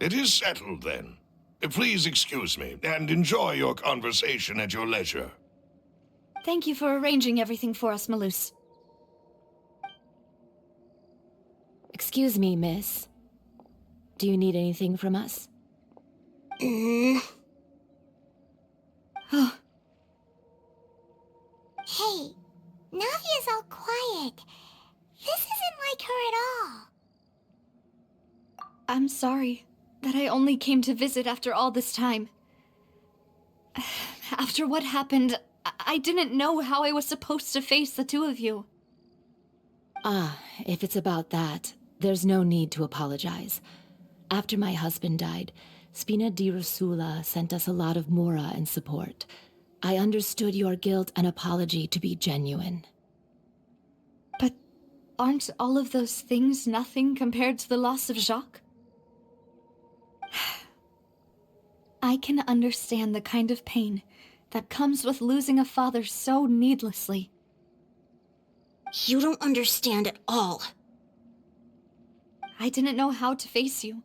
It is settled, then. Please excuse me, and enjoy your conversation at your leisure. Thank you for arranging everything for us, Malus. Excuse me, miss. Do you need anything from us? Oh, Hey, Navia's all quiet. This isn't like her at all. I'm sorry that I only came to visit after all this time. After what happened, I didn't know how I was supposed to face the two of you. Ah, if it's about that, there's no need to apologize. After my husband died, Spina di Rosula sent us a lot of mora and support. I understood your guilt and apology to be genuine. But aren't all of those things nothing compared to the loss of Jacques? I can understand the kind of pain that comes with losing a father so needlessly. You don't understand at all. I didn't know how to face you,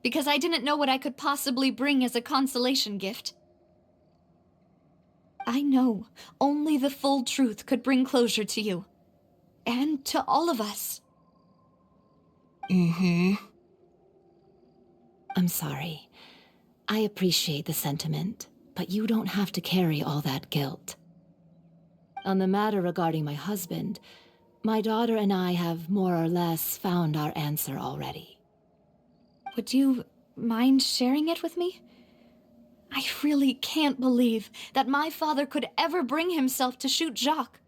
because I didn't know what I could possibly bring as a consolation gift. I know only the full truth could bring closure to you, and to all of us. I'm sorry. I appreciate the sentiment, but you don't have to carry all that guilt. On the matter regarding my husband, my daughter and I have more or less found our answer already. Would you mind sharing it with me? I really can't believe that my father could ever bring himself to shoot Jacques.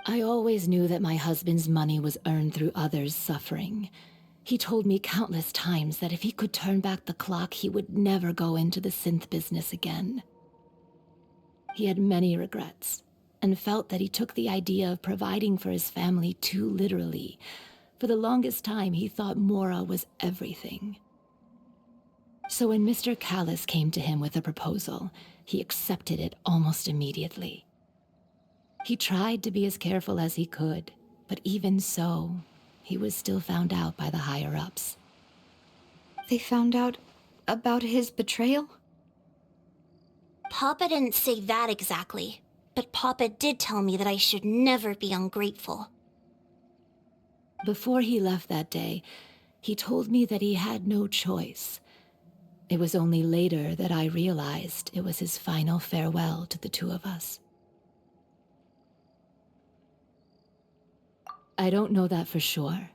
I always knew that my husband's money was earned through others' suffering. He told me countless times that if he could turn back the clock, he would never go into the synth business again. He had many regrets, and felt that he took the idea of providing for his family too literally. For the longest time, he thought Mora was everything. So when Mr. Callis came to him with a proposal, he accepted it almost immediately. He tried to be as careful as he could, but even so, he was still found out by the higher-ups. They found out about his betrayal? Papa didn't say that exactly, but Papa did tell me that I should never be ungrateful. Before he left that day, he told me that he had no choice. It was only later that I realized it was his final farewell to the two of us. I don't know that for sure,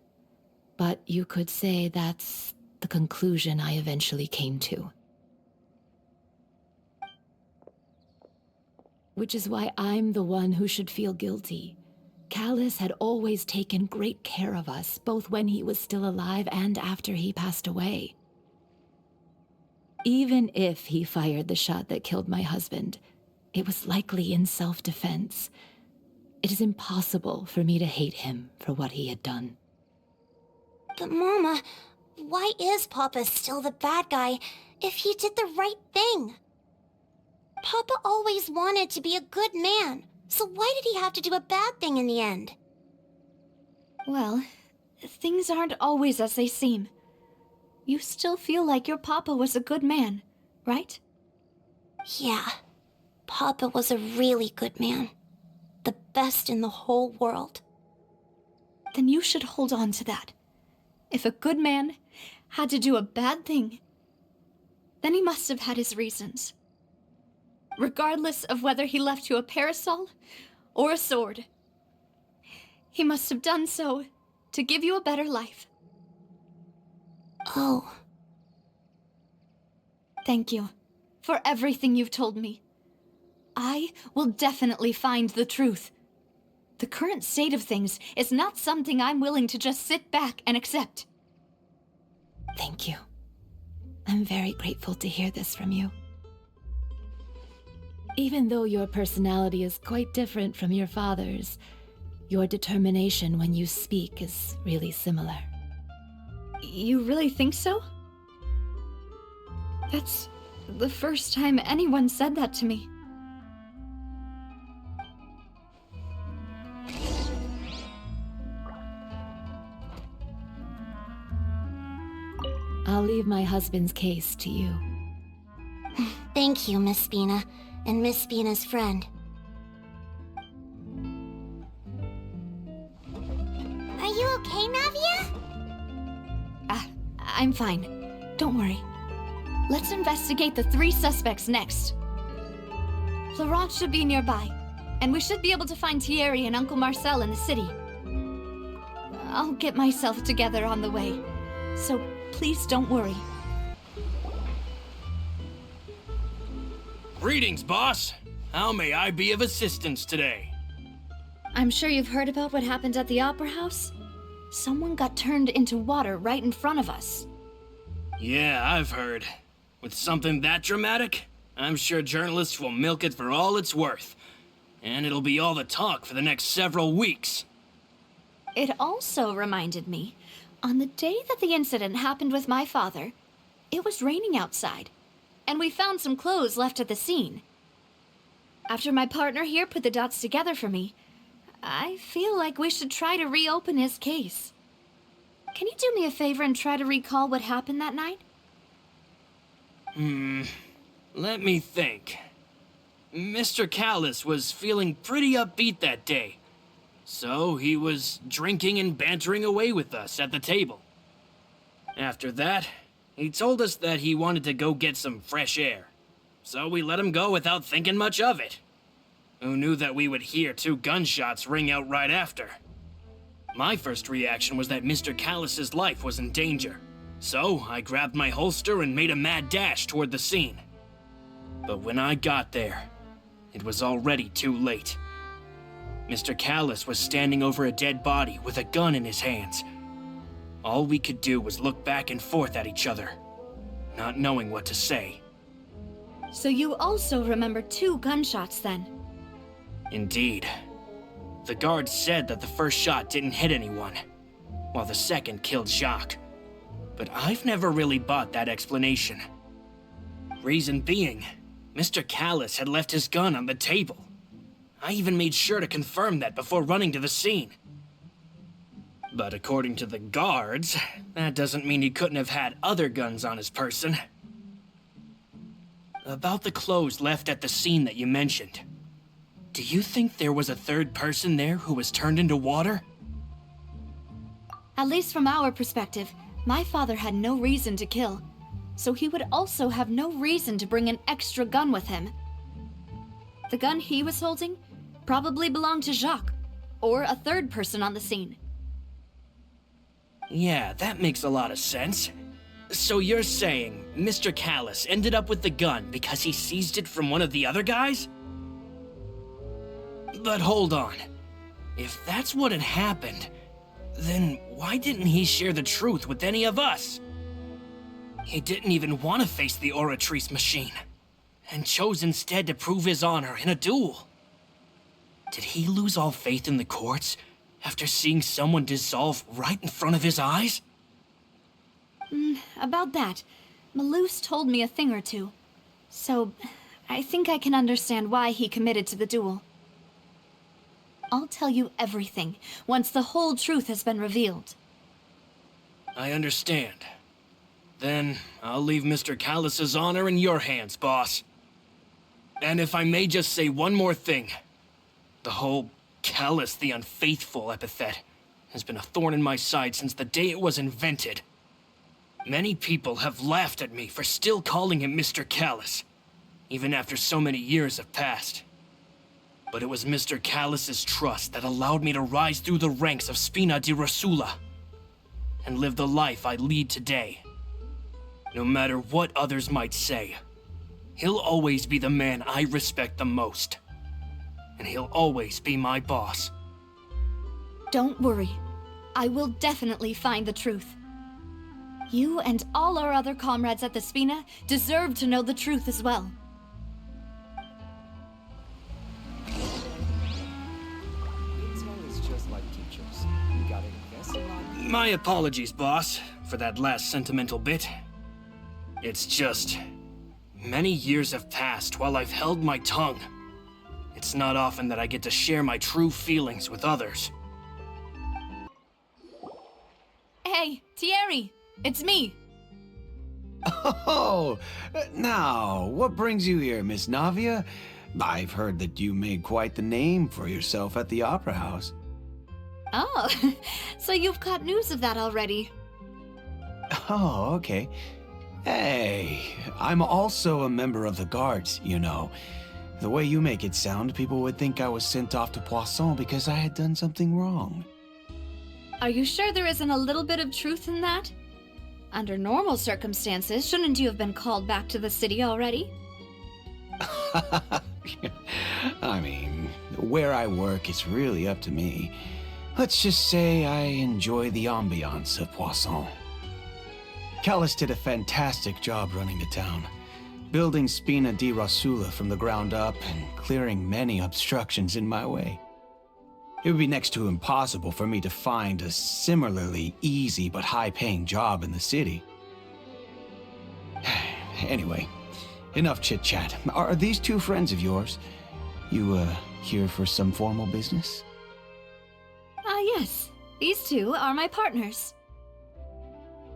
but you could say that's the conclusion I eventually came to. Which is why I'm the one who should feel guilty. Callis had always taken great care of us, both when he was still alive and after he passed away. Even if he fired the shot that killed my husband, it was likely in self-defense. It is impossible for me to hate him for what he had done. But Mama, why is Papa still the bad guy if he did the right thing? Papa always wanted to be a good man, so why did he have to do a bad thing in the end? Well, things aren't always as they seem. You still feel like your papa was a good man, right? Yeah, Papa was a really good man. The best in the whole world. Then you should hold on to that. If a good man had to do a bad thing, then he must have had his reasons. Regardless of whether he left you a parasol or a sword, he must have done so to give you a better life. Oh. Thank you for everything you've told me. I will definitely find the truth. The current state of things is not something I'm willing to just sit back and accept. Thank you. I'm very grateful to hear this from you. Even though your personality is quite different from your father's, your determination when you speak is really similar. You really think so? That's the first time anyone said that to me. I'll leave my husband's case to you. Thank you, Miss Spina, and Miss Spina's friend. Are you okay, Navia? I'm fine. Don't worry. Let's investigate the 3 suspects next. Florent should be nearby, and we should be able to find Thierry and Uncle Marcel in the city. I'll get myself together on the way, so please don't worry. Greetings, boss. How may I be of assistance today? I'm sure you've heard about what happened at the Opera House. Someone got turned into water right in front of us. Yeah, I've heard. With something that dramatic, I'm sure journalists will milk it for all it's worth. And it'll be all the talk for the next several weeks. It also reminded me, on the day that the incident happened with my father, it was raining outside, and we found some clothes left at the scene. After my partner here put the dots together for me, I feel like we should try to reopen his case. Can you do me a favor and try to recall what happened that night? Let me think. Mr. Callis was feeling pretty upbeat that day. So he was drinking and bantering away with us at the table. After that, he told us that he wanted to go get some fresh air. So we let him go without thinking much of it. Who knew that we would hear 2 gunshots ring out right after? My first reaction was that Mr. Callis's life was in danger. So I grabbed my holster and made a mad dash toward the scene. But when I got there, it was already too late. Mr. Callis was standing over a dead body with a gun in his hands. All we could do was look back and forth at each other, not knowing what to say. So you also remember 2 gunshots then? Indeed. The guard said that the first shot didn't hit anyone, while the second killed Jacques. But I've never really bought that explanation. Reason being, Mr. Callis had left his gun on the table. I even made sure to confirm that before running to the scene. But according to the guards, that doesn't mean he couldn't have had other guns on his person. About the clothes left at the scene that you mentioned. Do you think there was a 3rd person there who was turned into water? At least from our perspective, my father had no reason to kill, so he would also have no reason to bring an extra gun with him. The gun he was holding probably belonged to Jacques, or a 3rd person on the scene. Yeah, that makes a lot of sense. So you're saying Mr. Callis ended up with the gun because he seized it from one of the other guys? But hold on. If that's what had happened, then why didn't he share the truth with any of us? He didn't even want to face the Oratrice machine, and chose instead to prove his honor in a duel. Did he lose all faith in the courts after seeing someone dissolve right in front of his eyes? About that, Malouse told me a thing or two, so I think I can understand why he committed to the duel. I'll tell you everything once the whole truth has been revealed. I understand. Then I'll leave Mr. Callis's honor in your hands, boss. And if I may just say one more thing. The whole Callis the Unfaithful epithet has been a thorn in my side since the day it was invented. Many people have laughed at me for still calling him Mr. Callis, even after so many years have passed. But it was Mr. Callis's trust that allowed me to rise through the ranks of Spina di Rosula and live the life I lead today. No matter what others might say, he'll always be the man I respect the most. And he'll always be my boss. Don't worry. I will definitely find the truth. You and all our other comrades at the Spina deserve to know the truth as well. My apologies, boss, for that last sentimental bit. It's just... many years have passed while I've held my tongue. It's not often that I get to share my true feelings with others. Hey, Thierry! It's me! Oh, now, what brings you here, Miss Navia? I've heard that you made quite the name for yourself at the Opera House. Oh, so you've caught news of that already. Oh, okay. Hey, I'm also a member of the Guards, you know. The way you make it sound, people would think I was sent off to Poisson because I had done something wrong. Are you sure there isn't a little bit of truth in that? Under normal circumstances, shouldn't you have been called back to the city already? I mean, where I work is really up to me. Let's just say I enjoy the ambiance of Poisson. Callis did a fantastic job running the town, building Spina di Rosula from the ground up and clearing many obstructions in my way. It would be next to impossible for me to find a similarly easy but high-paying job in the city. Anyway, enough chit-chat. Are these two friends of yours? You, here for some formal business? Yes. These two are my partners.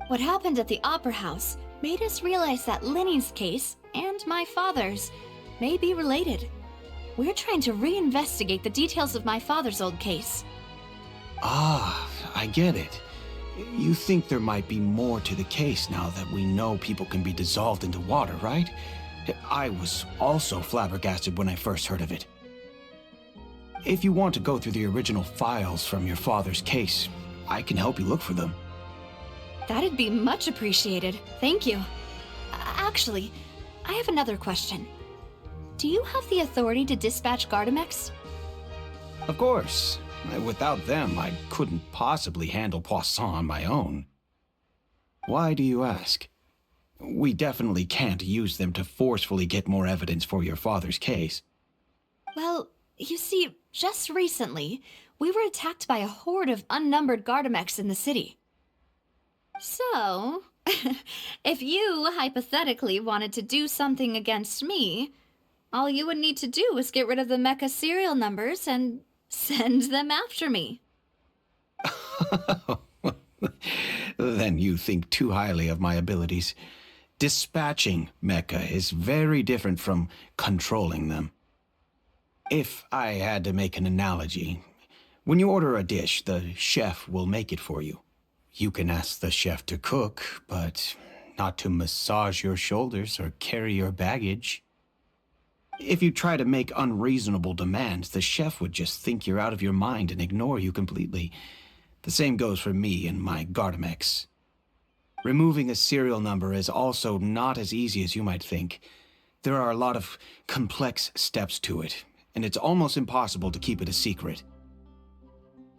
What happened at the Opera House made us realize that Linny's case and my father's may be related. We're trying to reinvestigate the details of my father's old case. Ah, I get it. You think there might be more to the case now that we know people can be dissolved into water, right? I was also flabbergasted when I first heard of it. If you want to go through the original files from your father's case, I can help you look for them. That'd be much appreciated. Thank you. Actually, I have another question. Do you have the authority to dispatch Gardamex? Of course. Without them, I couldn't possibly handle Poisson on my own. Why do you ask? We definitely can't use them to forcefully get more evidence for your father's case. Well, you see, just recently, we were attacked by a horde of unnumbered Gardamex in the city. So, if you hypothetically wanted to do something against me, all you would need to do is get rid of the mecha serial numbers and send them after me. Then you think too highly of my abilities. Dispatching mecha is very different from controlling them. If I had to make an analogy, when you order a dish, the chef will make it for you. You can ask the chef to cook, but not to massage your shoulders or carry your baggage. If you try to make unreasonable demands, the chef would just think you're out of your mind and ignore you completely. The same goes for me and my Gardamex. Removing a serial number is also not as easy as you might think. There are a lot of complex steps to it, and it's almost impossible to keep it a secret.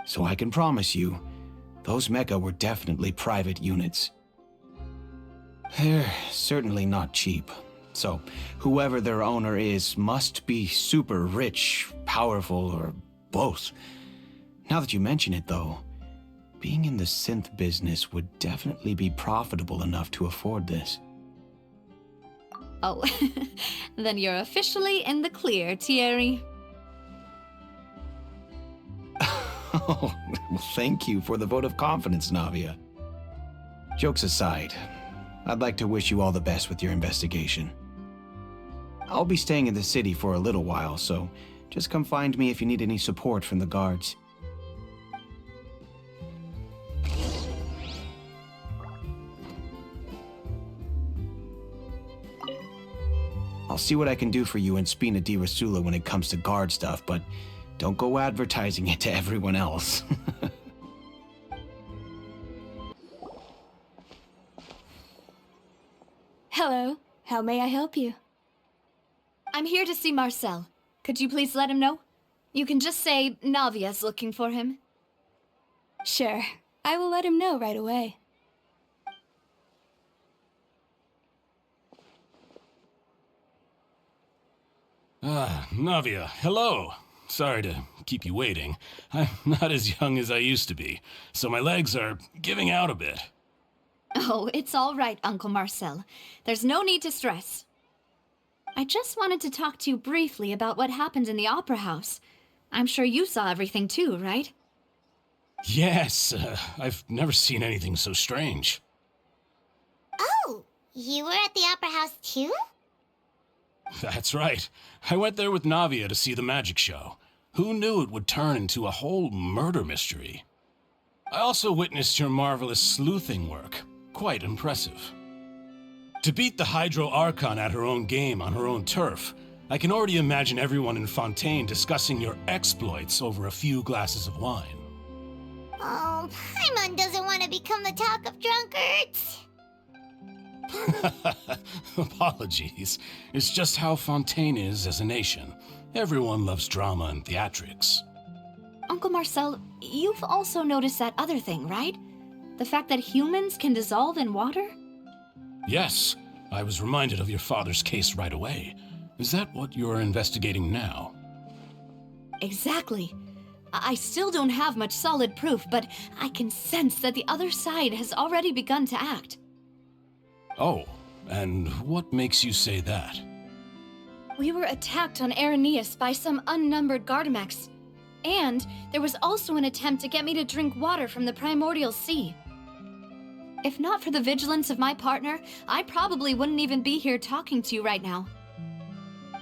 So I can promise you, those mecha were definitely private units. They're certainly not cheap. So, whoever their owner is must be super rich, powerful, or both. Now that you mention it, though, being in the synth business would definitely be profitable enough to afford this. Oh, then you're officially in the clear, Thierry. Oh, well, thank you for the vote of confidence, Navia. Jokes aside, I'd like to wish you all the best with your investigation. I'll be staying in the city for a little while, so just come find me if you need any support from the guards. I'll see what I can do for you in Spina di Rosula when it comes to guard stuff, but don't go advertising it to everyone else. Hello, how may I help you? I'm here to see Marcel. Could you please let him know? You can just say Navia's looking for him. Sure, I will let him know right away. Ah, Navia, hello. Sorry to keep you waiting. I'm not as young as I used to be, so my legs are giving out a bit. Oh, it's all right, Uncle Marcel. There's no need to stress. I just wanted to talk to you briefly about what happened in the Opera House. I'm sure you saw everything too, right? Yes, I've never seen anything so strange. Oh, You were at the Opera House too? That's right. I went there with Navia to see the magic show. Who knew it would turn into a whole murder mystery? I also witnessed your marvelous sleuthing work. Quite impressive. To beat the Hydro Archon at her own game on her own turf, I can already imagine everyone in Fontaine discussing your exploits over a few glasses of wine. Oh, Paimon doesn't want to become the talk of drunkards. Apologies. It's just how Fontaine is as a nation. Everyone loves drama and theatrics. Uncle Marcel, you've also noticed that other thing, right? The fact that humans can dissolve in water? Yes, I was reminded of your father's case right away. Is that what you're investigating now? Exactly. I still don't have much solid proof, but I can sense that the other side has already begun to act. Oh, and what makes you say that? We were attacked on Araneus by some unnumbered Gardamex. And there was also an attempt to get me to drink water from the primordial sea. If not for the vigilance of my partner, I probably wouldn't even be here talking to you right now.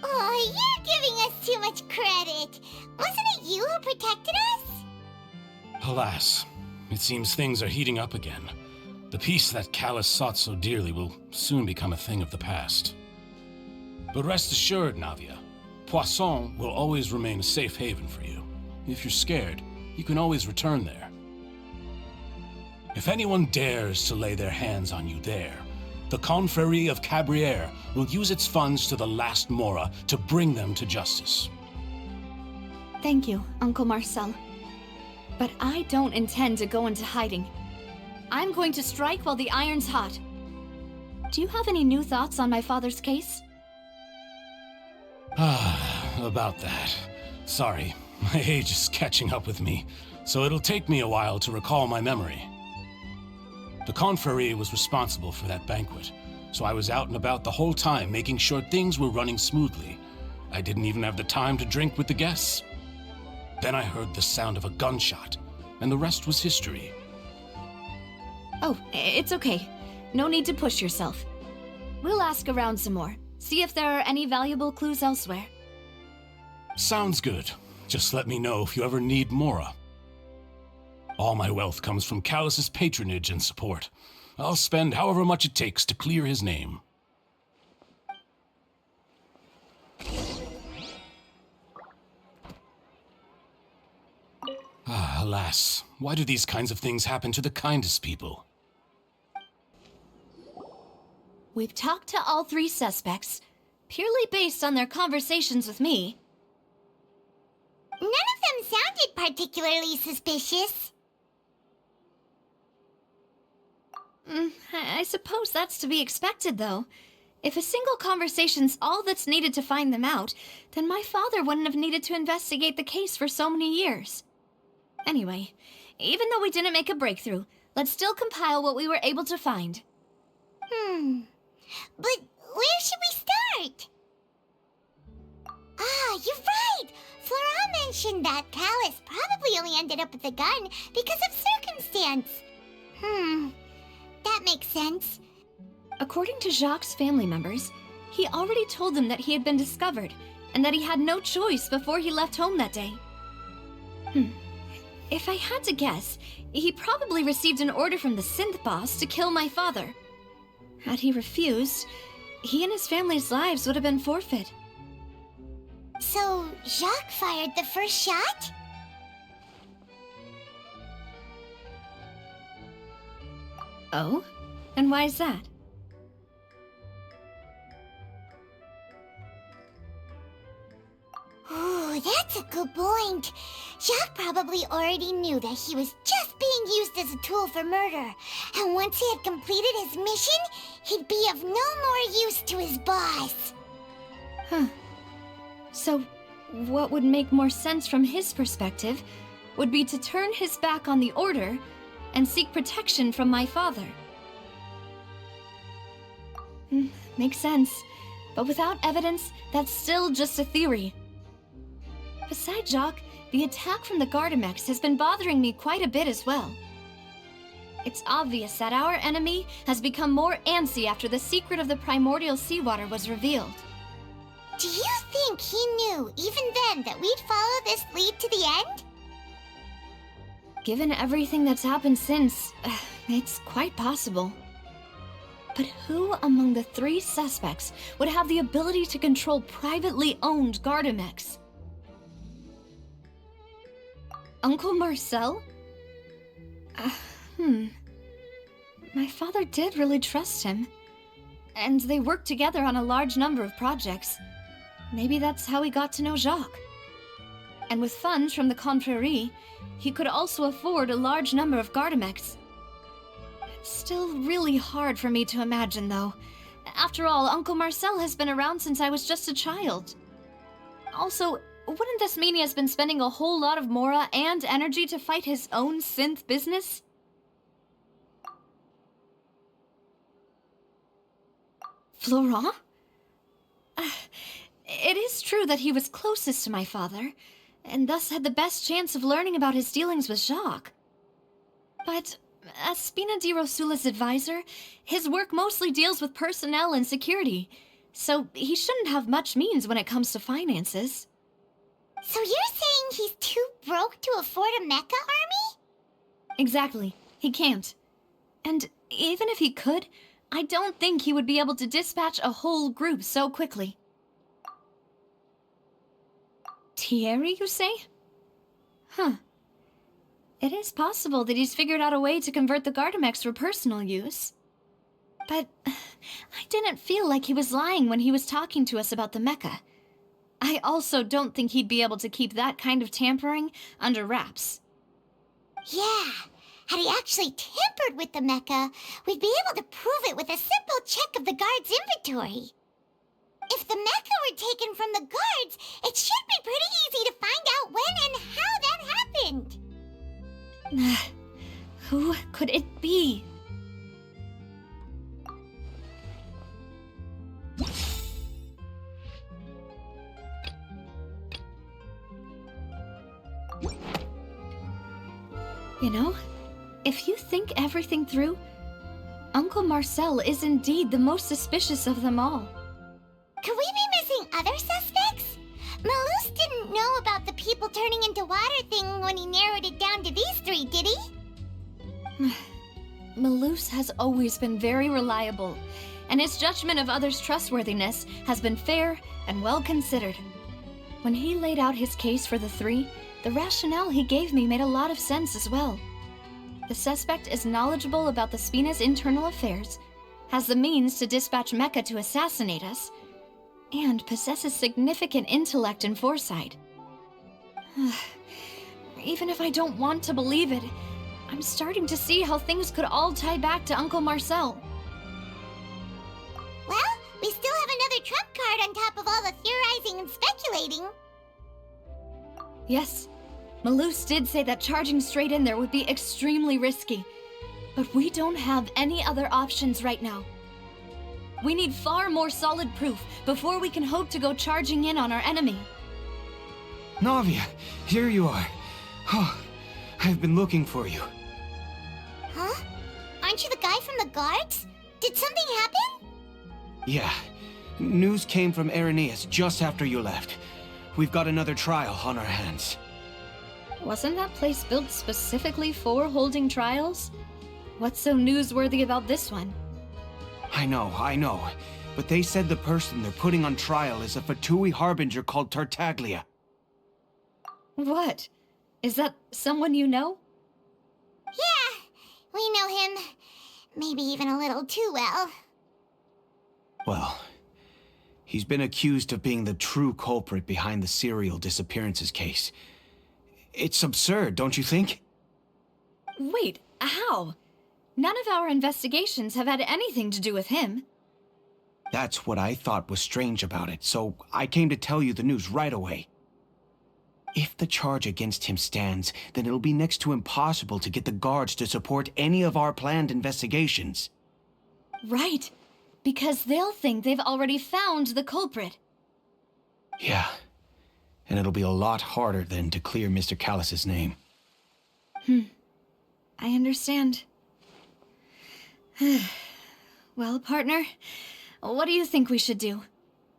Oh, you're giving us too much credit. Wasn't it you who protected us? Alas, it seems things are heating up again. The peace that Callus sought so dearly will soon become a thing of the past. But rest assured, Navia, Poisson will always remain a safe haven for you. If you're scared, you can always return there. If anyone dares to lay their hands on you there, the Confrérie of Cabrières will use its funds to the last Mora to bring them to justice. Thank you, Uncle Marcel. But I don't intend to go into hiding. I'm going to strike while the iron's hot. Do you have any new thoughts on my father's case? About that. Sorry, my age is catching up with me, so it'll take me a while to recall my memory. The Confrérie was responsible for that banquet, so I was out and about the whole time making sure things were running smoothly. I didn't even have the time to drink with the guests. Then I heard the sound of a gunshot, and the rest was history. Oh, it's okay. No need to push yourself. We'll ask around some more, see if there are any valuable clues elsewhere. Sounds good. Just let me know if you ever need Mora. All my wealth comes from Callus's patronage and support. I'll spend however much it takes to clear his name. Alas, why do these kinds of things happen to the kindest people? We've talked to all three suspects, purely based on their conversations with me. None of them sounded particularly suspicious. I suppose that's to be expected, though. If a single conversation's all that's needed to find them out, then my father wouldn't have needed to investigate the case for so many years. Anyway, even though we didn't make a breakthrough, let's still compile what we were able to find. But where should we start? Ah, you're right! Flora mentioned that Callus probably only ended up with the gun because of circumstance. That makes sense. According to Jacques' family members, he already told them that he had been discovered, and that he had no choice before he left home that day. If I had to guess, he probably received an order from the synth boss to kill my father. Had he refused, he and his family's lives would have been forfeit. So, Jacques fired the first shot? Oh? And why is that? Ooh, that's a good point. Jacques probably already knew that he was just being used as a tool for murder. And once he had completed his mission, he'd be of no more use to his boss. So, what would make more sense from his perspective would be to turn his back on the Order and seek protection from my father. Makes sense. But without evidence, that's still just a theory. Besides Jacques, the attack from the Gardamex has been bothering me quite a bit as well. It's obvious that our enemy has become more antsy after the secret of the primordial seawater was revealed. Do you think he knew, even then, that we'd follow this lead to the end? Given everything that's happened since, it's quite possible. But who among the 3 suspects would have the ability to control privately owned Gardamex? Uncle Marcel? My father did really trust him. And they worked together on a large number of projects. Maybe that's how he got to know Jacques. And with funds from the Confrérie, he could also afford a large number of Gardamex. It's still really hard for me to imagine, though. After all, Uncle Marcel has been around since I was just a child. Also, wouldn't this mean he has been spending a whole lot of mora and energy to fight his own synth business? Florent? It is true that he was closest to my father, and thus had the best chance of learning about his dealings with Jacques. But as Spina di Rosula's advisor, his work mostly deals with personnel and security, so he shouldn't have much means when it comes to finances. So you're saying he's too broke to afford a mecha army? Exactly. He can't. And even if he could, I don't think he would be able to dispatch a whole group so quickly. Thierry, you say? Huh. It is possible that he's figured out a way to convert the Gardamex for personal use. But I didn't feel like he was lying when he was talking to us about the mecha. I also don't think he'd be able to keep that kind of tampering under wraps. Yeah. Had he actually tampered with the mecha, we'd be able to prove it with a simple check of the guard's inventory. If the mecha were taken from the guards, it should be pretty easy to find out when and how that happened. Who could it be? You know, if you think everything through, Uncle Marcel is indeed the most suspicious of them all. Could we be missing other suspects? Malus didn't know about the people turning into water thing when he narrowed it down to these 3, did he? Malus has always been very reliable, and his judgment of others' trustworthiness has been fair and well considered. When he laid out his case for the 3, the rationale he gave me made a lot of sense as well. The suspect is knowledgeable about the Spina's internal affairs, has the means to dispatch Mecha to assassinate us, and possesses significant intellect and foresight. Even if I don't want to believe it, I'm starting to see how things could all tie back to Uncle Marcel. Well, we still have another trump card on top of all the theorizing and speculating. Yes, Malus did say that charging straight in there would be extremely risky, but we don't have any other options right now. We need far more solid proof before we can hope to go charging in on our enemy. Navia, here you are. Oh, I've been looking for you. Huh? Aren't you the guy from the guards? Did something happen? Yeah. News came from Irenaeus just after you left. We've got another trial on our hands. Wasn't that place built specifically for holding trials? What's so newsworthy about this one? I know. But they said the person they're putting on trial is a Fatui harbinger called Tartaglia. What? Is that someone you know? Yeah, we know him. Maybe even a little too well. Well, he's been accused of being the true culprit behind the serial disappearances case. It's absurd, don't you think? Wait, how? None of our investigations have had anything to do with him. That's what I thought was strange about it, so I came to tell you the news right away. If the charge against him stands, then it'll be next to impossible to get the guards to support any of our planned investigations. Right, because they'll think they've already found the culprit. Yeah, and it'll be a lot harder then to clear Mr. Callus's name. I understand. Well, partner, what do you think we should do?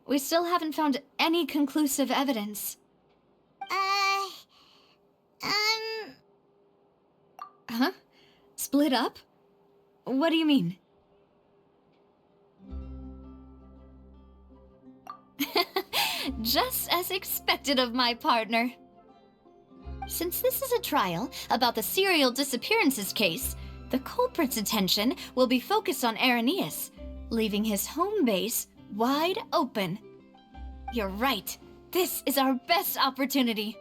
We still haven't found any conclusive evidence. Huh? Split up? What do you mean? Just as expected of my partner. Since this is a trial about the serial disappearances case, the culprit's attention will be focused on Irenaeus, leaving his home base wide open. You're right. This is our best opportunity.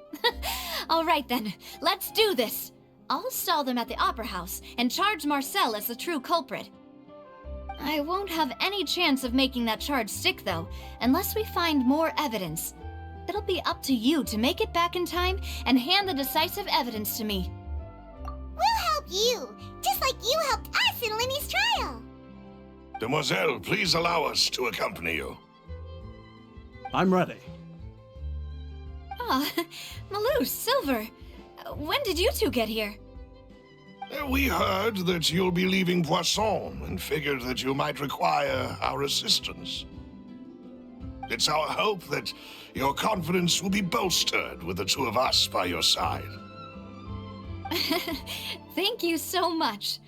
All right then, let's do this. I'll stall them at the Opera House and charge Marcel as the true culprit. I won't have any chance of making that charge stick, though, unless we find more evidence. It'll be up to you to make it back in time and hand the decisive evidence to me. We'll help you, just like you helped us in Linny's trial. Demoiselle, please allow us to accompany you. I'm ready. Ah, Malou, Silver, when did you two get here? We heard that you'll be leaving Poisson and figured that you might require our assistance. It's our hope that your confidence will be bolstered with the two of us by your side. Thank you so much.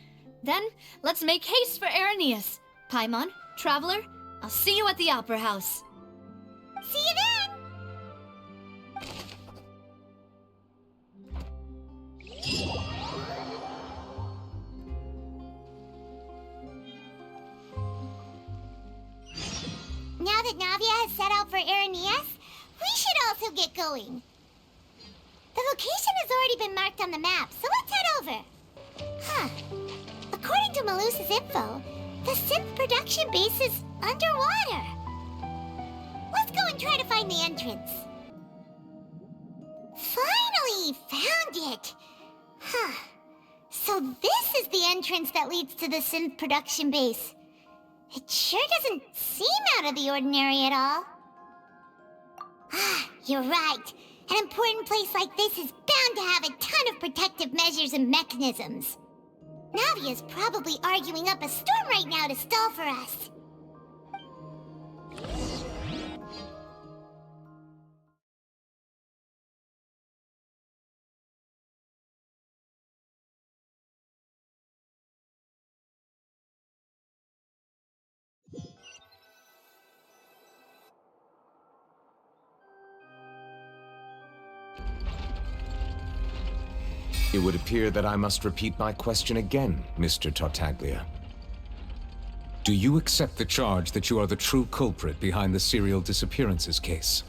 Then, let's make haste for Irenaeus. Paimon, Traveler, I'll see you at the Opera House. See you then! Now that Navia has set out for Irenaeus, we should also get going. The location has already been marked on the map, so let's head over. Huh. According to Malus's info, the synth production base is underwater. Let's go and try to find the entrance. Finally found it! Huh. So this is the entrance that leads to the synth production base. It sure doesn't seem out of the ordinary at all. Ah, you're right. An important place like this is bound to have a ton of protective measures and mechanisms. Navia's probably arguing up a storm right now to stall for us. It would appear that I must repeat my question again, Mr. Tartaglia. Do you accept the charge that you are the true culprit behind the serial disappearances case?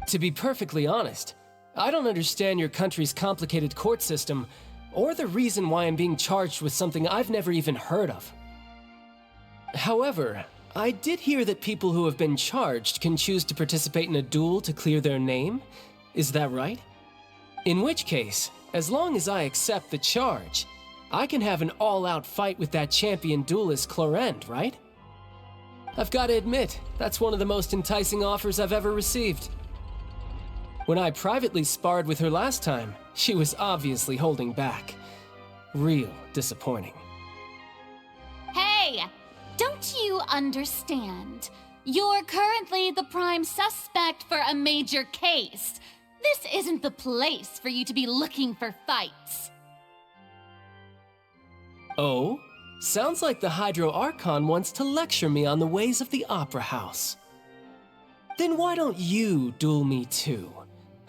To be perfectly honest, I don't understand your country's complicated court system, or the reason why I'm being charged with something I've never even heard of. However, I did hear that people who have been charged can choose to participate in a duel to clear their name. Is that right? In which case, as long as I accept the charge, I can have an all-out fight with that champion duelist Clorend, right? I've got to admit, that's one of the most enticing offers I've ever received. When I privately sparred with her last time, she was obviously holding back. Real disappointing. Hey! Don't you understand? You're currently the prime suspect for a major case. This isn't the place for you to be looking for fights. Oh? Sounds like the Hydro Archon wants to lecture me on the ways of the Opera House. Then why don't you duel me too?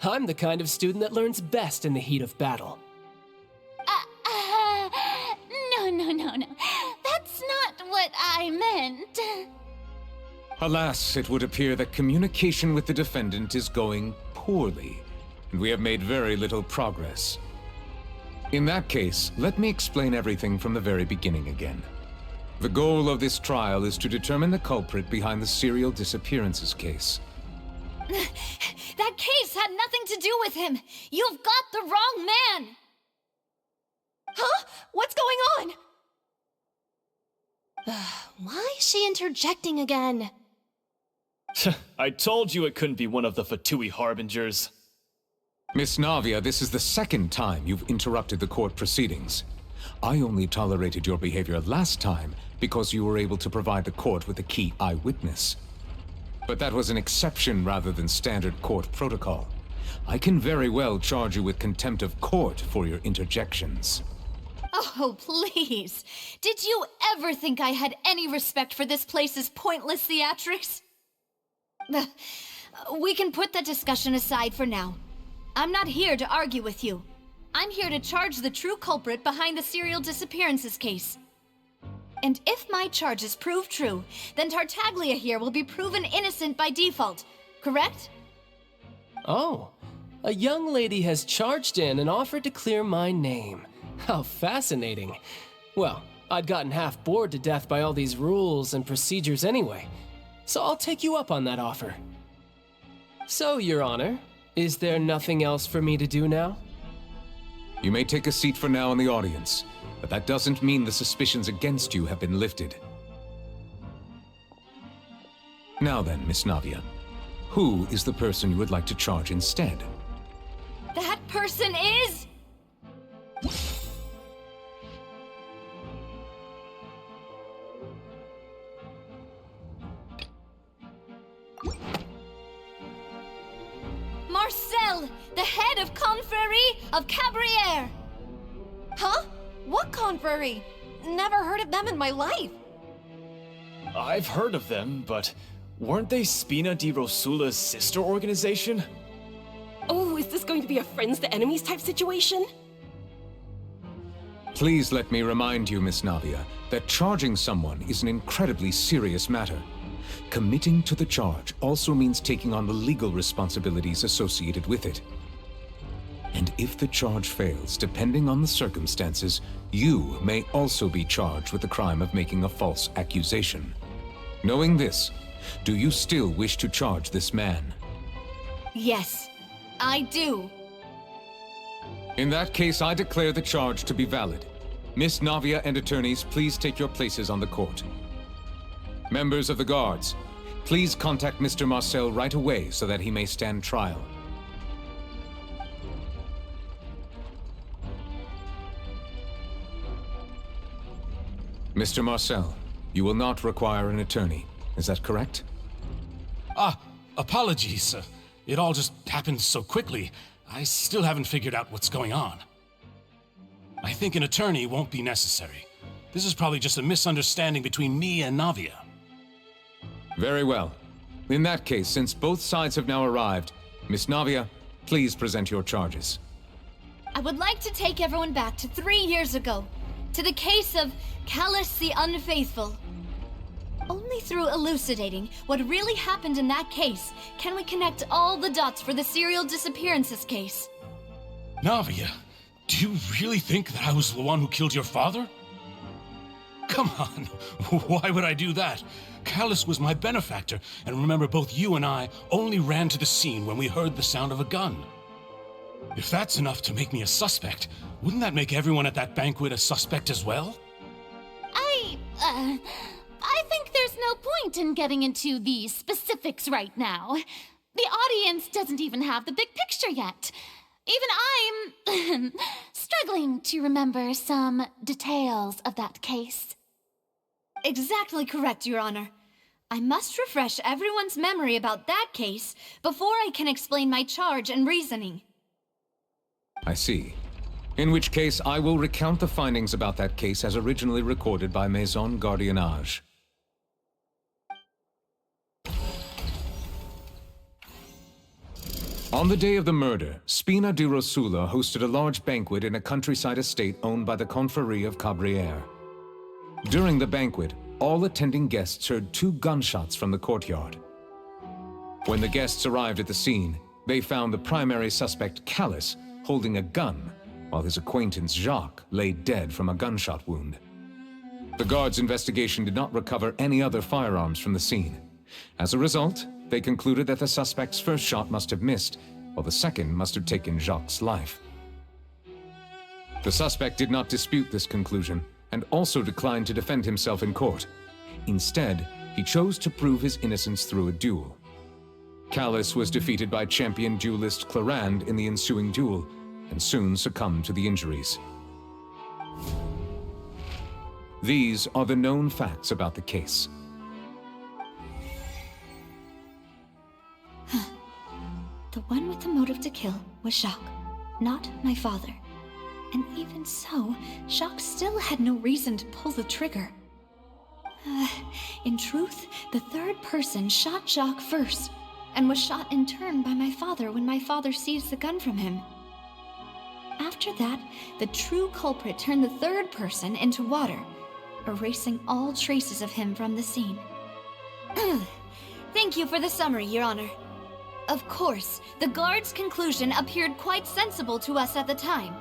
I'm the kind of student that learns best in the heat of battle. No. That's not what I meant. Alas, it would appear that communication with the defendant is going poorly, and we have made very little progress. In that case, let me explain everything from the very beginning again. The goal of this trial is to determine the culprit behind the serial disappearances case. That case had nothing to do with him! You've got the wrong man! Huh? What's going on? Why is she interjecting again? I told you it couldn't be one of the Fatui Harbingers. Miss Navia, this is the second time you've interrupted the court proceedings. I only tolerated your behavior last time because you were able to provide the court with a key eyewitness. But that was an exception rather than standard court protocol. I can very well charge you with contempt of court for your interjections. Oh, please. Did you ever think I had any respect for this place's pointless theatrics? We can put that discussion aside for now. I'm not here to argue with you. I'm here to charge the true culprit behind the serial disappearances case. And if my charges prove true, then Tartaglia here will be proven innocent by default, correct? Oh, a young lady has charged in and offered to clear my name. How fascinating. Well, I'd gotten half bored to death by all these rules and procedures anyway, so I'll take you up on that offer. So, Your Honor, is there nothing else for me to do now? You may take a seat for now in the audience, but that doesn't mean the suspicions against you have been lifted. Now then, Miss Navia, who is the person you would like to charge instead? That person is... Marcel, the head of Confrérie of Cabrières! Huh? What confrérie? Never heard of them in my life. I've heard of them, but weren't they Spina di Rosula's sister organization? Oh, is this going to be a friends to enemies type situation? Please let me remind you, Miss Navia, that charging someone is an incredibly serious matter. Committing to the charge also means taking on the legal responsibilities associated with it. And if the charge fails, depending on the circumstances, you may also be charged with the crime of making a false accusation. Knowing this, do you still wish to charge this man? Yes, I do. In that case, I declare the charge to be valid. Miss Navia and attorneys, please take your places on the court. Members of the guards, please contact Mr. Marcel right away so that he may stand trial. Mr. Marcel, you will not require an attorney. Is that correct? Apologies. It all just happened so quickly. I still haven't figured out what's going on. I think an attorney won't be necessary. This is probably just a misunderstanding between me and Navia. Very well. In that case, since both sides have now arrived, Miss Navia, please present your charges. I would like to take everyone back to 3 years ago, to the case of Callus the Unfaithful. Only through elucidating what really happened in that case can we connect all the dots for the serial disappearances case. Navia, do you really think that I was the one who killed your father? Come on, why would I do that? Callus was my benefactor, and remember, both you and I only ran to the scene when we heard the sound of a gun. If that's enough to make me a suspect, wouldn't that make everyone at that banquet a suspect as well? I think there's no point in getting into the specifics right now. The audience doesn't even have the big picture yet. Even I'm struggling to remember some details of that case. Exactly correct, Your Honor. I must refresh everyone's memory about that case before I can explain my charge and reasoning. I see. In which case, I will recount the findings about that case as originally recorded by Maison Gardiennage. On the day of the murder, Spina di Rosula hosted a large banquet in a countryside estate owned by the Confrérie of Cabrières. During the banquet, all attending guests heard 2 gunshots from the courtyard. When the guests arrived at the scene, they found the primary suspect, Callus, holding a gun, while his acquaintance, Jacques, lay dead from a gunshot wound. The guards' investigation did not recover any other firearms from the scene. As a result, they concluded that the suspect's first shot must have missed, while the second must have taken Jacques' life. The suspect did not dispute this conclusion, and also declined to defend himself in court. Instead, he chose to prove his innocence through a duel. Callus was defeated by champion duelist Clarande in the ensuing duel, and soon succumbed to the injuries. These are the known facts about the case. The one with the motive to kill was Jacques, not my father. And even so, Jacques still had no reason to pull the trigger. In truth, the third person shot Jacques first, and was shot in turn by my father when my father seized the gun from him. After that, the true culprit turned the third person into water, erasing all traces of him from the scene. Thank you for the summary, Your Honor. Of course, the guard's conclusion appeared quite sensible to us at the time.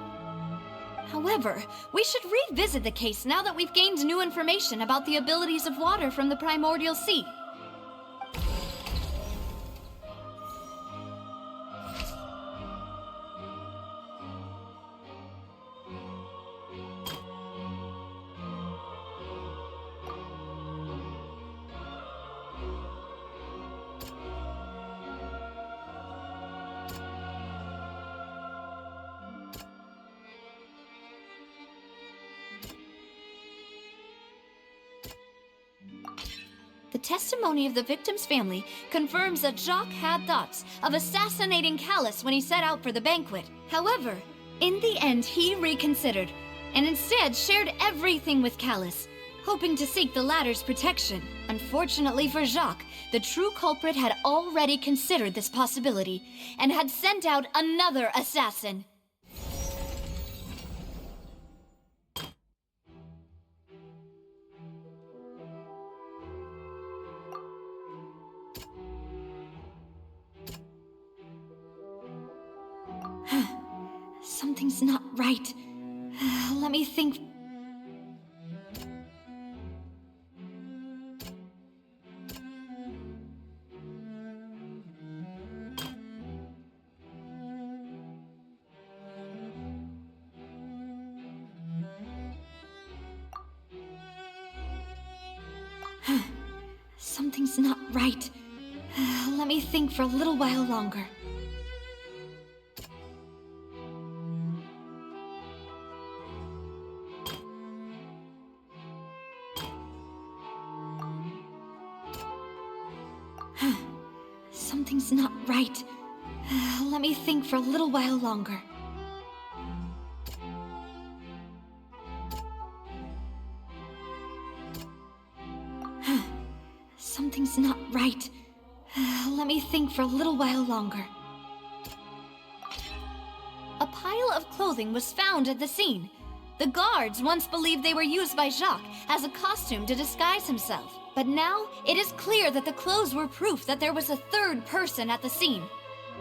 However, we should revisit the case now that we've gained new information about the abilities of water from the primordial sea. The testimony of the victim's family confirms that Jacques had thoughts of assassinating Callus when he set out for the banquet. However, in the end, he reconsidered, and instead shared everything with Callus, hoping to seek the latter's protection. Unfortunately for Jacques, the true culprit had already considered this possibility, and had sent out another assassin. Something's not right. Let me think. Something's not right. Let me think for a little while longer. Something's not right. Let me think for a little while longer. Something's not right. Let me think for a little while longer. A pile of clothing was found at the scene. The guards once believed they were used by Jacques as a costume to disguise himself. But now, it is clear that the clothes were proof that there was a third person at the scene,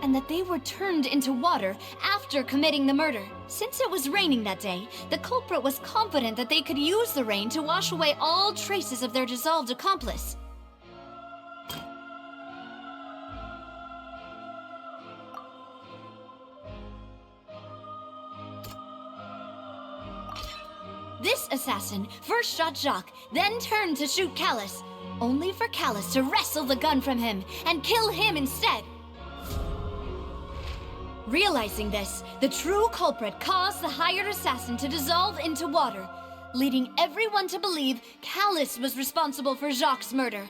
and that they were turned into water after committing the murder. Since it was raining that day, the culprit was confident that they could use the rain to wash away all traces of their dissolved accomplice. This assassin first shot Jacques, then turned to shoot Callus, only for Callus to wrestle the gun from him and kill him instead. Realizing this, the true culprit caused the hired assassin to dissolve into water, leading everyone to believe Callus was responsible for Jacques' murder.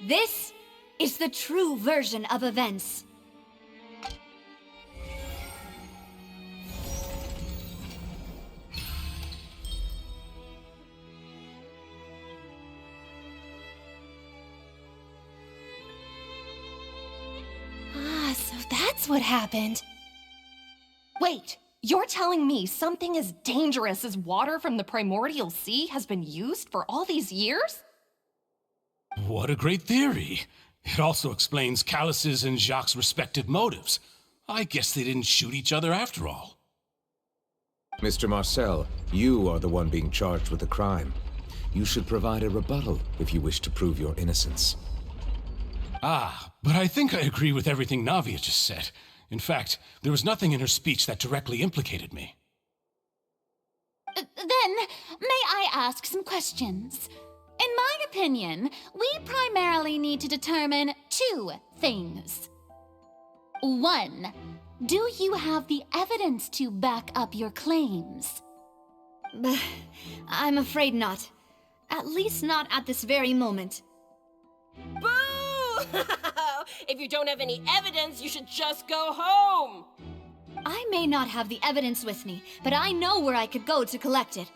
This is the true version of events. So that's what happened. Wait, you're telling me something as dangerous as water from the primordial sea has been used for all these years? What a great theory. It also explains Callus's and Jacques' respective motives. I guess they didn't shoot each other after all. Mr. Marcel, you are the one being charged with the crime. You should provide a rebuttal if you wish to prove your innocence. But I think I agree with everything Navia just said. In fact, there was nothing in her speech that directly implicated me. Then, may I ask some questions? In my opinion, we primarily need to determine two things. One, do you have the evidence to back up your claims? I'm afraid not. At least not at this very moment. Boo! If you don't have any evidence, you should just go home! I may not have the evidence with me, but I know where I could go to collect it.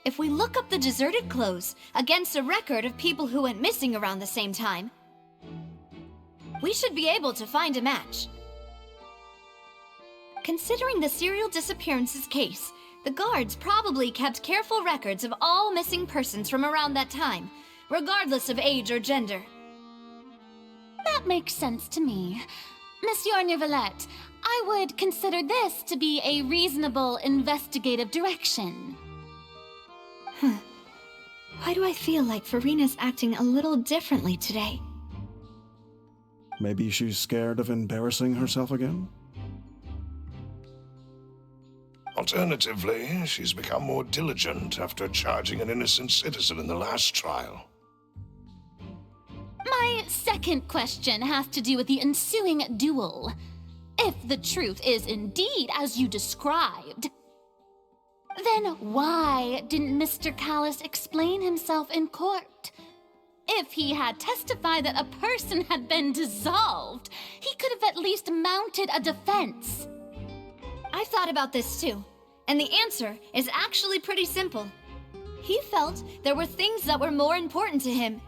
If we look up the deserted clothes against a record of people who went missing around the same time, we should be able to find a match. Considering the serial disappearances case, the guards probably kept careful records of all missing persons from around that time, regardless of age or gender. That makes sense to me. Monsieur Neuvillette, I would consider this to be a reasonable investigative direction. Why do I feel like Farina's acting a little differently today? Maybe she's scared of embarrassing herself again? Alternatively, she's become more diligent after charging an innocent citizen in the last trial. My second question has to do with the ensuing duel. If the truth is indeed as you described, then why didn't Mr. Callis explain himself in court? If he had testified that a person had been dissolved, he could have at least mounted a defense. I've thought about this too, and the answer is actually pretty simple. He felt there were things that were more important to him.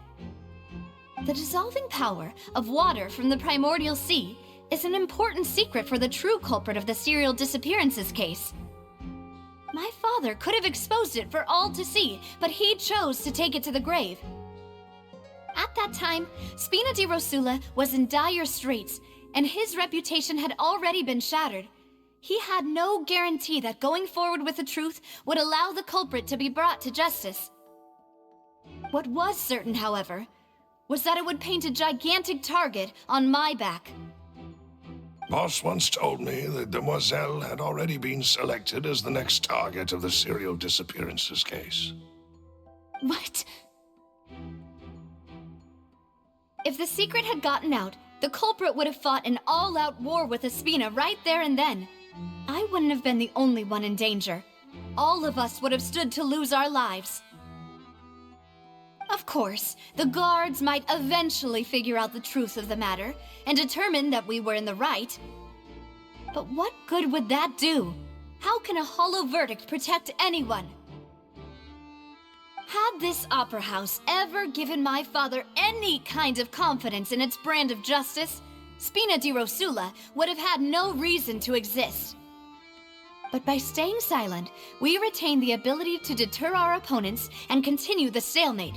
The dissolving power of water from the primordial sea is an important secret for the true culprit of the serial disappearances case. My father could have exposed it for all to see, but he chose to take it to the grave. At that time, Spina di Rosula was in dire straits, and his reputation had already been shattered. He had no guarantee that going forward with the truth would allow the culprit to be brought to justice. What was certain, however, was that it would paint a gigantic target on my back. Boss once told me that Demoiselle had already been selected as the next target of the serial disappearances case. What? If the secret had gotten out, the culprit would have fought an all-out war with Espina right there and then. I wouldn't have been the only one in danger. All of us would have stood to lose our lives. Of course, the guards might eventually figure out the truth of the matter and determine that we were in the right. But what good would that do? How can a hollow verdict protect anyone? Had this opera house ever given my father any kind of confidence in its brand of justice, Spina di Rosula would have had no reason to exist. But by staying silent, we retain the ability to deter our opponents and continue the stalemate.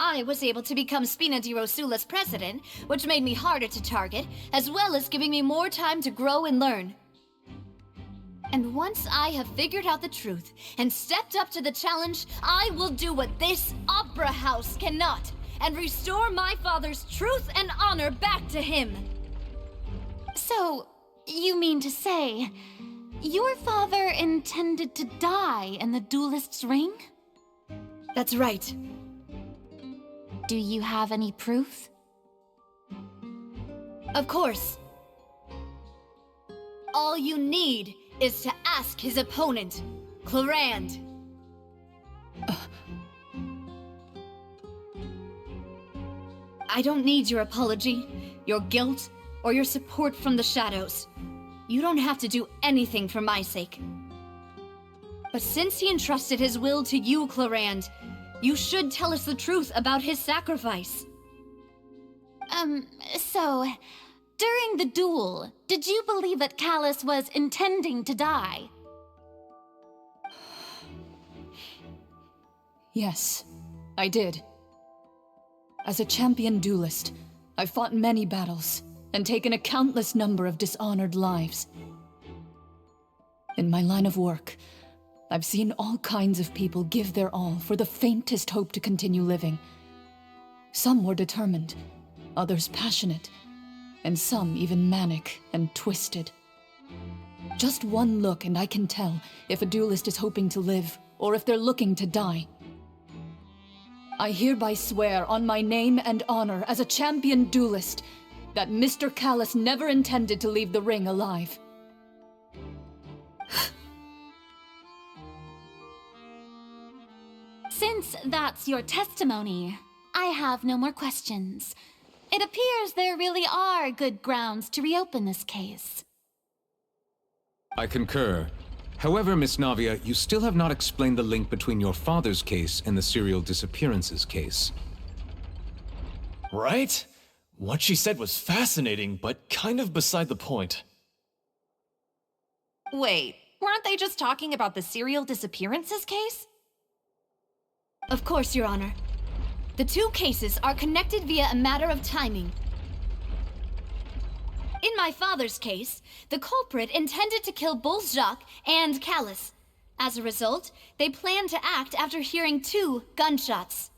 I was able to become Spina di Rosula's president, which made me harder to target, as well as giving me more time to grow and learn. And once I have figured out the truth and stepped up to the challenge, I will do what this opera house cannot, and restore my father's truth and honor back to him. So, you mean to say, your father intended to die in the duelist's ring? That's right. Do you have any proof? Of course. All you need is to ask his opponent, Clarand. I don't need your apology, your guilt, or your support from the shadows. You don't have to do anything for my sake. But since he entrusted his will to you, Clarand, you should tell us the truth about his sacrifice. So, during the duel, did you believe that Callis was intending to die? Yes, I did. As a champion duelist, I've fought many battles and taken a countless number of dishonored lives. In my line of work, I've seen all kinds of people give their all for the faintest hope to continue living. Some were determined, others passionate, and some even manic and twisted. Just one look and I can tell if a duelist is hoping to live or if they're looking to die. I hereby swear on my name and honor as a champion duelist that Mr. Callis never intended to leave the ring alive. Since since that's your testimony, I have no more questions. It appears there really are good grounds to reopen this case. I concur. However, Miss Navia, you still have not explained the link between your father's case and the serial disappearances case. Right? What she said was fascinating, but kind of beside the point. Wait, weren't they just talking about the serial disappearances case? Of course, Your Honor. The two cases are connected via a matter of timing. In my father's case, the culprit intended to kill both Jacques and Callus. As a result, they planned to act after hearing 2 gunshots.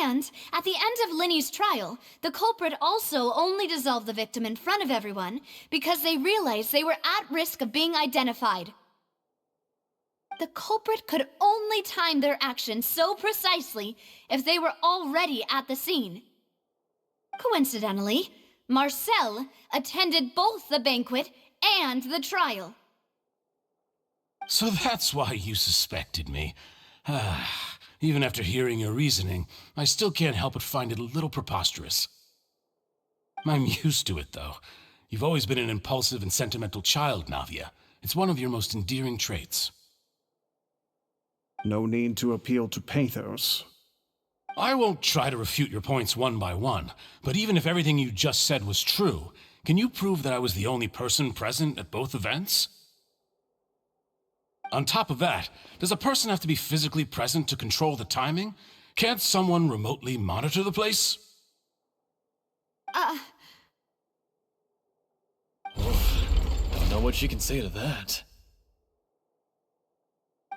And at the end of Linny's trial, the culprit also only dissolved the victim in front of everyone because they realized they were at risk of being identified. The culprit could only time their actions so precisely if they were already at the scene. Coincidentally, Marcel attended both the banquet and the trial. So that's why you suspected me. Even after hearing your reasoning, I still can't help but find it a little preposterous. I'm used to it, though. You've always been an impulsive and sentimental child, Navia. It's one of your most endearing traits. No need to appeal to pathos. I won't try to refute your points one by one, but even if everything you just said was true, can you prove that I was the only person present at both events? On top of that, does a person have to be physically present to control the timing? Can't someone remotely monitor the place? Don't know what she can say to that.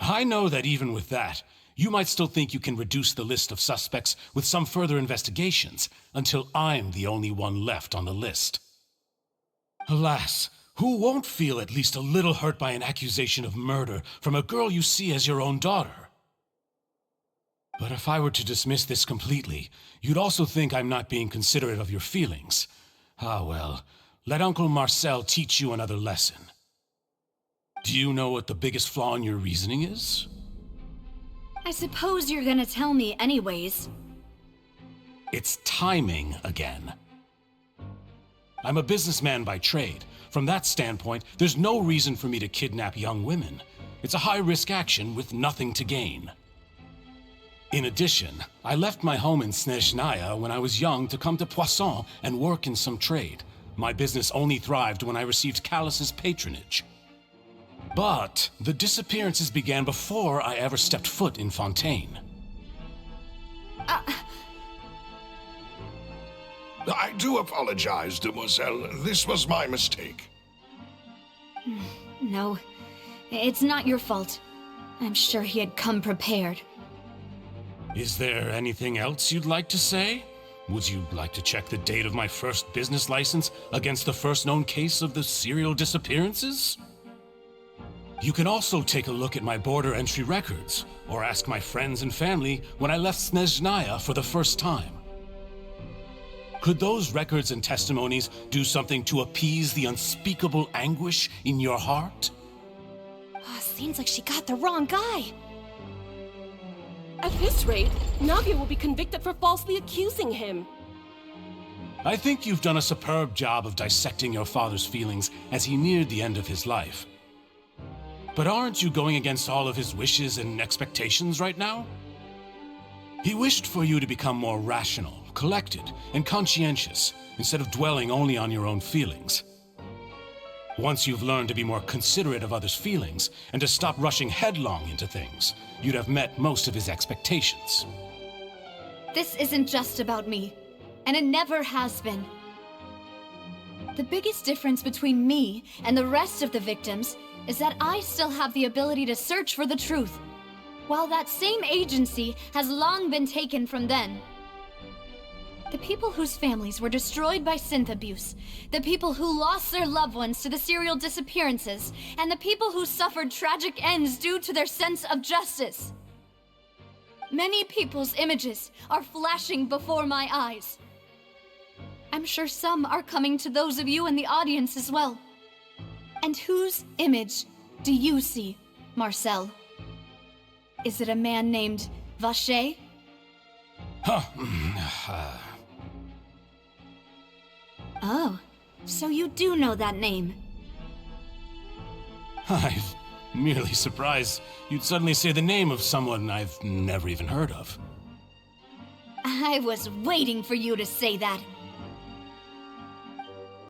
I know that even with that, you might still think you can reduce the list of suspects with some further investigations until I'm the only one left on the list. Alas, who won't feel at least a little hurt by an accusation of murder from a girl you see as your own daughter? But if I were to dismiss this completely, you'd also think I'm not being considerate of your feelings. Ah well, let Uncle Marcel teach you another lesson. Do you know what the biggest flaw in your reasoning is? I suppose you're gonna tell me anyways. It's timing again. I'm a businessman by trade. From that standpoint, there's no reason for me to kidnap young women. It's a high-risk action with nothing to gain. In addition, I left my home in Snezhnaya when I was young to come to Poisson and work in some trade. My business only thrived when I received Callus's patronage. But the disappearances began before I ever stepped foot in Fontaine. I do apologize, demoiselle. This was my mistake. No, it's not your fault. I'm sure he had come prepared. Is there anything else you'd like to say? Would you like to check the date of my first business license against the first known case of the serial disappearances? You can also take a look at my border entry records, or ask my friends and family when I left Snezhnaya for the first time. Could those records and testimonies do something to appease the unspeakable anguish in your heart? Seems like she got the wrong guy. At this rate, Navia will be convicted for falsely accusing him. I think you've done a superb job of dissecting your father's feelings as he neared the end of his life. But aren't you going against all of his wishes and expectations right now? He wished for you to become more rational, collected, and conscientious, instead of dwelling only on your own feelings. Once you've learned to be more considerate of others' feelings, and to stop rushing headlong into things, you'd have met most of his expectations. This isn't just about me, and it never has been. The biggest difference between me and the rest of the victims is that I still have the ability to search for the truth, while that same agency has long been taken from them. The people whose families were destroyed by synth abuse, the people who lost their loved ones to the serial disappearances, and the people who suffered tragic ends due to their sense of justice. Many people's images are flashing before my eyes. I'm sure some are coming to those of you in the audience as well. And whose image do you see, Marcel? Is it a man named Vache? Huh. Oh, so you do know that name. I'm merely surprised you'd suddenly say the name of someone I've never even heard of. I was waiting for you to say that.